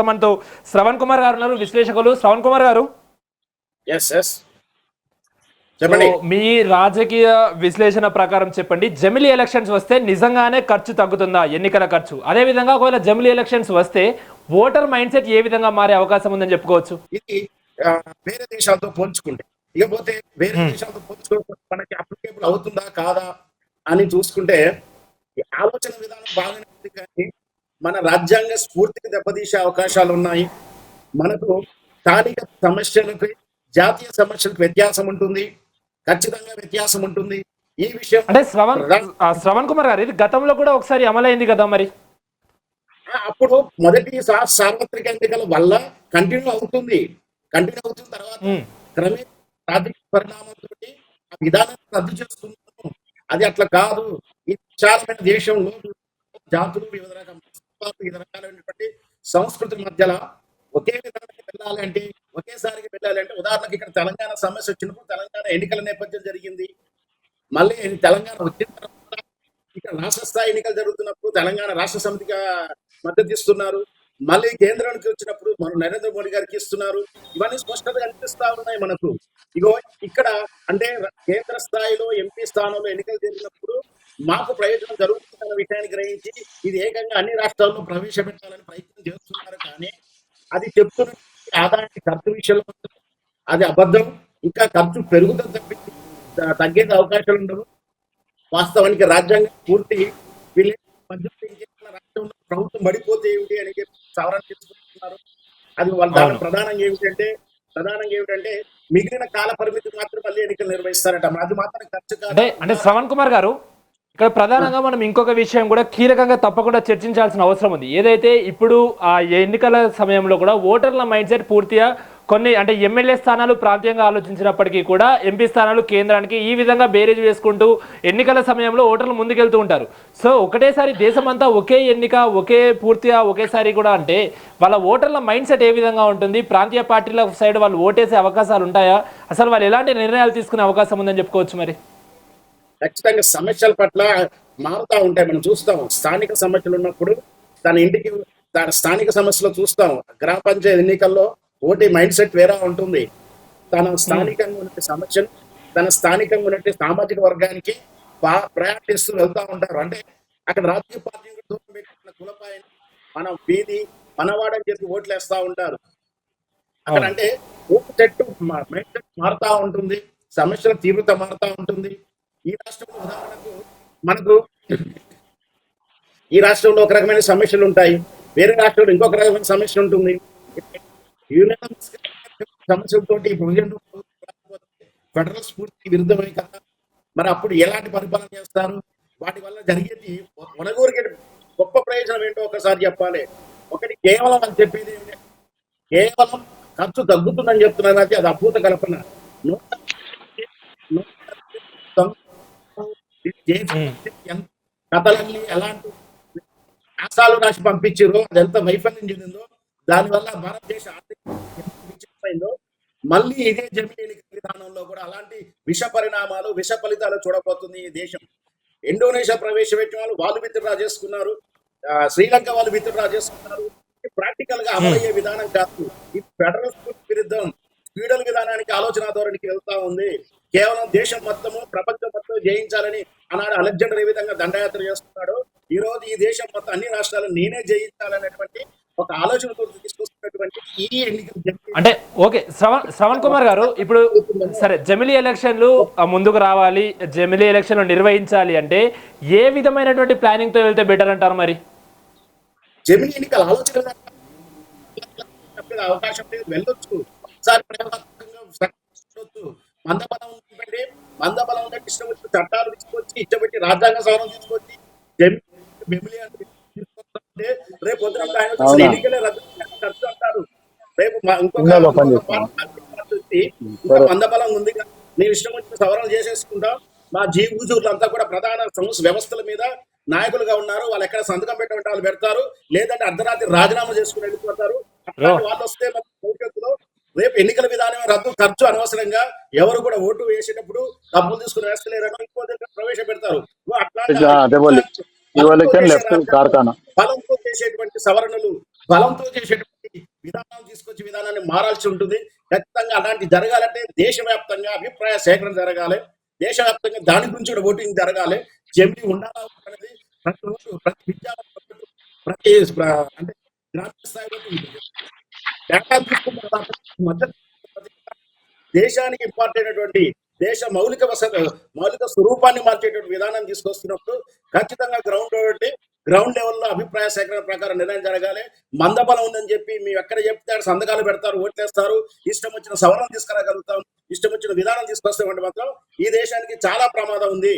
మనతో శ్రవణ్ కుమార్ గారు ఉన్నారు, విశ్లేషకులు. శ్రవణ్ కుమార్ గారు, చెప్పండి. మీ రాజకీయ విశ్లేషణ ప్రకారం చెప్పండి, జమిలీ ఎలక్షన్స్ వస్తే నిజంగానే ఖర్చు తగ్గుతుందా, ఎన్నికల ఖర్చు? అదే విధంగా ఒకవేళ జమిలీ ఎలక్షన్స్ వస్తే ఓటర్ మైండ్ సెట్ ఏ విధంగా మారే అవకాశం ఉందని చెప్పుకోవచ్చు? ఇది వేరే దేశాలతో పోల్చుకుంటే, ఇకపోతే వేరే దేశాలతో పోల్చుకోవడం మనకి అప్లికేబుల్ అవుతుందా కాదా అని చూసుకుంటే ఆలోచన విధానం బాగానే ఉంది, కానీ మన రాజ్యాంగ స్ఫూర్తికి దెబ్బతీసే అవకాశాలు ఉన్నాయి. మనకు స్థానిక సమస్యలకు జాతీయ సమస్యలకు వ్యత్యాసం ఉంటుంది, ఖచ్చితంగా వ్యత్యాసం ఉంటుంది. ఈ విషయం అంటే శ్రవణ్ కుమార్ గారు, ఇది గతంలో కూడా ఒకసారి అమలైంది కదా మరి? అప్పుడు మొదటి సార్వత్రిక ఎన్నికల వల్ల కంటిన్యూ అవుతుంది. తర్వాత క్రమేణా రాజకీయ పరిణామంతో ఆ విధానాన్ని రద్దు చేస్తున్నాము. అది అట్లా కాదు. ఈ విశాలమైన దేశంలో జాతులు, వివిధ రకాలైనటువంటి సంస్కృతుల మధ్యలో ఒకే విధానానికి వెళ్ళాలంటే, ఒకేసారికి వెళ్ళాలంటే, ఉదాహరణకి ఇక్కడ తెలంగాణ సమస్య వచ్చినప్పుడు తెలంగాణ ఎన్నికల నేపథ్యం జరిగింది. మళ్ళీ తెలంగాణ వచ్చిన తర్వాత ఇక్కడ రాష్ట్ర స్థాయి ఎన్నికలు జరుగుతున్నప్పుడు తెలంగాణ రాష్ట్ర సమితిగా మద్దతు ఇస్తున్నారు. మళ్ళీ కేంద్రానికి వచ్చినప్పుడు మనం నరేంద్ర మోడీ గారికి ఇస్తున్నారు. ఇవన్నీ స్పష్టంగా కనిపిస్తా ఉన్నాయి మనకు. ఇగో ఇక్కడ అంటే కేంద్ర స్థాయిలో ఎంపీ స్థానంలో ఎన్నికలు జరిగినప్పుడు మాకు ప్రయోజనం జరుగుతుందన్న విషయాన్ని గ్రహించి ఇది ఏకంగా అన్ని రాష్ట్రాల్లో ప్రవేశపెట్టాలని ప్రయత్నం చేస్తున్నారు. కానీ అది చెప్తున్న ఆదాయానికి ఖర్చు విషయంలో అది అబద్ధం. ఇంకా ఖర్చు పెరుగుతుంది తప్పించి తగ్గేది అవకాశాలు ఉండవు. వాస్తవానికి రాజ్యాంగం పూర్తి రాష్ట్రంలో ప్రభుత్వం పడిపోతే ఏమిటి అని చెప్పి సవరణ చేసుకుంటున్నారు. అది వాళ్ళ దాని ప్రధానంగా ఏమిటంటే మిగిలిన కాల పరిమితి మాత్రం మళ్ళీ ఎన్నికలు నిర్వహిస్తారట. అది మాత్రం ఖర్చు కాదు. అంటే శ్రవణ్ కుమార్ గారు, ఇక్కడ ప్రధానంగా మనం ఇంకొక విషయం కూడా కీలకంగా తప్పకుండా చర్చించాల్సిన అవసరం ఉంది. ఏదైతే ఇప్పుడు ఆ ఎన్నికల సమయంలో కూడా ఓటర్ల మైండ్ సెట్ పూర్తిగా కొన్ని అంటే ఎమ్మెల్యే స్థానాలు ప్రాంతీయంగా ఆలోచించినప్పటికీ కూడా ఎంపీ స్థానాలు కేంద్రానికి ఈ విధంగా బేరేజ్ వేసుకుంటూ ఎన్నికల సమయంలో ఓటర్లు ముందుకెళ్తూ ఉంటారు. సో ఒకటేసారి దేశమంతా ఒకే ఎన్నిక పూర్తిగా ఒకేసారి కూడా అంటే వాళ్ళ ఓటర్ల మైండ్ సెట్ ఏ విధంగా ఉంటుంది? ప్రాంతీయ పార్టీల సైడ్ వాళ్ళు ఓటేసే అవకాశాలు ఉంటాయా? అసలు వాళ్ళు ఎలాంటి నిర్ణయాలు తీసుకునే అవకాశం ఉందని చెప్పుకోవచ్చు మరి? ఖచ్చితంగా సమస్యల పట్ల మారుతూ ఉంటాయి. మనం చూస్తాం, స్థానిక సమస్యలు ఉన్నప్పుడు తన స్థానిక సమస్యలు చూస్తాం. గ్రామ పంచాయతీ ఎన్నికల్లో ఓటీ మైండ్ సెట్ వేరే ఉంటుంది. తన స్థానికంగా ఉన్న సమస్యను తన స్థానికంగా ఉన్నట్టు సామాజిక వర్గానికి ప్రయాణిస్తూ వెళ్తూ ఉంటారు. అంటే అక్కడ రాజకీయ పార్టీ దూరం పెట్టిన కులపాయని మన వీధి మనవాడని చెప్పి ఓట్లు వేస్తూ ఉంటారు. అక్కడ అంటే ఓటు సెట్ మైండ్ సెట్ మారుతూ ఉంటుంది, సమస్యల తీవ్రత మారుతూ ఉంటుంది. ఈ రాష్ట్రంలో ఉదాహరణకు మనకు ఈ రాష్ట్రంలో ఒక రకమైన సమస్యలు ఉంటాయి, వేరే రాష్ట్రంలో ఇంకొక రకమైన సమస్య ఉంటుంది. సమస్యలతో ఫెడరల్ స్ఫూర్తి విరుద్ధమే కదా. మరి అప్పుడు ఎలాంటి పరిపాలన చేస్తారు? వాటి వల్ల జరిగేది మనగూరికి గొప్ప ప్రయోజనం ఏంటో ఒకసారి చెప్పాలి. ఒకటి కేవలం అని చెప్పేది కేవలం ఖర్చు తగ్గుతుందని చెప్తున్నారు. అది అద్భుత కల్పన. కథలన్నీ ఎలాంటి ఆశాలు రాసి పంపించారో, అది ఎంత వైఫల్యం చెందిందో, దానివల్ల భారతదేశ ఆర్థిక విచ్ఛిన్నమైందో, మళ్ళీ ఇదే జమిలీ ఎన్నికల విధానంలో కూడా అలాంటి విష పరిణామాలు, విష ఫలితాలు చూడబోతుంది ఈ దేశం. ఇండోనేషియా ప్రవేశపెట్టిన వాళ్ళు విత్డ్రా చేసుకున్నారు, శ్రీలంక వాళ్ళు విత్డ్రా చేసుకున్నారు. ప్రాక్టికల్ గా అమలయ్యే విధానం కాదు. ఇది ఫెడరల్ విరుద్ధం, ఫీడల్ విధానానికి ఆలోచన ధోరణికి వెళ్తా ఉంది. కేవలం దేశం మొత్తము ప్రపంచం మొత్తం జయించాలని ఆనాడు అలెగ్జాండర్ ఏ విధంగా దండయాత్ర చేస్తున్నాడు, ఈ రోజు ఈ దేశం మొత్తం అన్ని రాష్ట్రాలు నేనే జయించాలనేటువంటి ఒక ఆలోచనతో తీసుకొస్తున్నటువంటి ఈ ఎన్నికలు. అంటే ఓకే శ్రవణ్ కుమార్ గారు, ఇప్పుడు సరే జమిలీ ఎలక్షన్లు ముందుకు రావాలి, జమిలీ ఎలక్షన్లు నిర్వహించాలి అంటే ఏ విధమైనటువంటి ప్లానింగ్ తో వెళ్తే బెటర్ అంటారు మరి? జమిలీ ఎన్నికల ఆలోచన అవకాశం లేదు, వెళ్ళొచ్చు. ఒకసారి మందబలం ఉంటే ఇష్టం వచ్చి చట్టాలు తీసుకొచ్చి ఇష్టపెట్టి రాజ్యాంగ సవరణ తీసుకొచ్చి రేపు పొద్దున ఎన్నికలే రద్దు ఖర్చు అంటారు. రేపు ఇంకొక మందబలం ఉంది, నేను ఇష్టం వచ్చిన సవరణ చేసేసుకుంటాం. మా జీవూజులు అంతా కూడా ప్రధాన వ్యవస్థల మీద నాయకులుగా ఉన్నారు, వాళ్ళు ఎక్కడ సంతకం పెట్టమంటే వాళ్ళు పెడతారు, లేదంటే అర్ధరాత్రి రాజీనామా చేసుకుని వెళ్ళిపోతారు. వాళ్ళు వస్తే భవిష్యత్తులో రేపు ఎన్నికల విధానమే రద్దు, ఖర్చు అనవసరంగా ఎవరు కూడా ఓటు వేసేటప్పుడు డబ్బులు తీసుకుని వేస్తలేరని ఇంకో దగ్గర ప్రవేశపెడతారు. బలంతో చేసేటువంటి సవరణలు, బలంతో చేసేటువంటి తీసుకొచ్చే విధానాన్ని మారాల్సి ఉంటుంది. ఖచ్చితంగా అలాంటి జరగాలంటే దేశవ్యాప్తంగా అభిప్రాయ సేకరణ జరగాలి. దేశవ్యాప్తంగా దాని గురించి కూడా ఓటింగ్ జరగాలి. జమిలి ఉండాలా అనేది ప్రతి ఓటు, ప్రతి విద్యార్థి, ప్రతి అంటే గ్రామీణ స్థాయి వరకు ఉంటుంది. డేటా తీసుకున్న తర్వాత మద్దతు దేశానికి ఇంపార్టెంట్ అయినటువంటి దేశ మౌలిక స్వరూపాన్ని మార్చేటువంటి విధానం తీసుకొస్తున్నప్పుడు ఖచ్చితంగా గ్రౌండ్ లెవెల్లో అభిప్రాయ సేకరణ ప్రకారం నిర్ణయం జరగాలి. మందబలం ఉందని చెప్పి మేము ఎక్కడ చెప్తే ఆడ సంతకాలు పెడతారు, ఓట్లేస్తారు, ఇష్టం వచ్చిన సవరణ తీసుకురాగలుగుతాం, ఇష్టం వచ్చిన విధానం తీసుకొస్తామంటే మాత్రం ఈ దేశానికి చాలా ప్రమాదం ఉంది.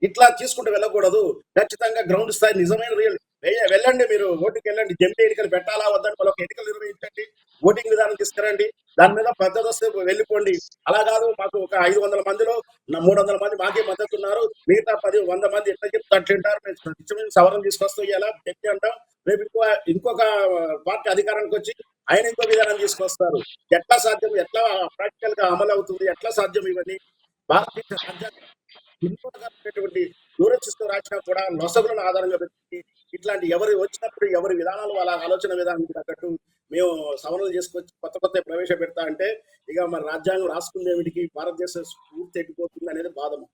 ఇట్లా తీసుకుంటూ వెళ్ళకూడదు. ఖచ్చితంగా గ్రౌండ్ స్థాయి నిజమైన వెళ్ళండి, మీరు ఓటుకి వెళ్ళండి. జమిలి ఎన్నికలు పెట్టాలా వద్దని వాళ్ళకి ఎన్నికలు నిర్వహించండి, ఓటింగ్ విధానం తీసుకురండి, దాని మీద పద్ధతి వస్తే వెళ్ళిపోండి. అలా కాదు, మాకు ఒక 500 మందిలో 300 మంది మాకే మద్దతు ఉన్నారు, మిగతా 100 మంది ఎట్లా చెప్తే అట్లుంటారు, మేము సవరణ తీసుకొస్తూ ఇలా చెప్పి అంటాం. రేపు ఇంకొక పార్టీ అధికారానికి వచ్చి ఆయన ఇంకో విధానం తీసుకొస్తారు. ఎట్లా సాధ్యం, ఎట్లా ప్రాక్టికల్ గా అమలు అవుతుంది, ఎట్లా సాధ్యం? ఇవన్నీ భారతదేశ రాజ్యాంగం ఎన్నో రకాలైనటువంటి దూరదృష్టితో రాసినా కూడా నొసగులను ఆధారంగా పెట్టి ఇట్లాంటి ఎవరు వచ్చినప్పుడు ఎవరి విధానాలు వాళ్ళ ఆలోచన విధానానికి తగ్గట్టు మేము సవరణలు చేసుకొచ్చి కొత్త ప్రవేశపెడతా అంటే ఇక మరి రాజ్యాంగం రాసుకునేవిడికి భారతదేశం పూర్తి ఎక్కిపోతుంది అనేది బాధము.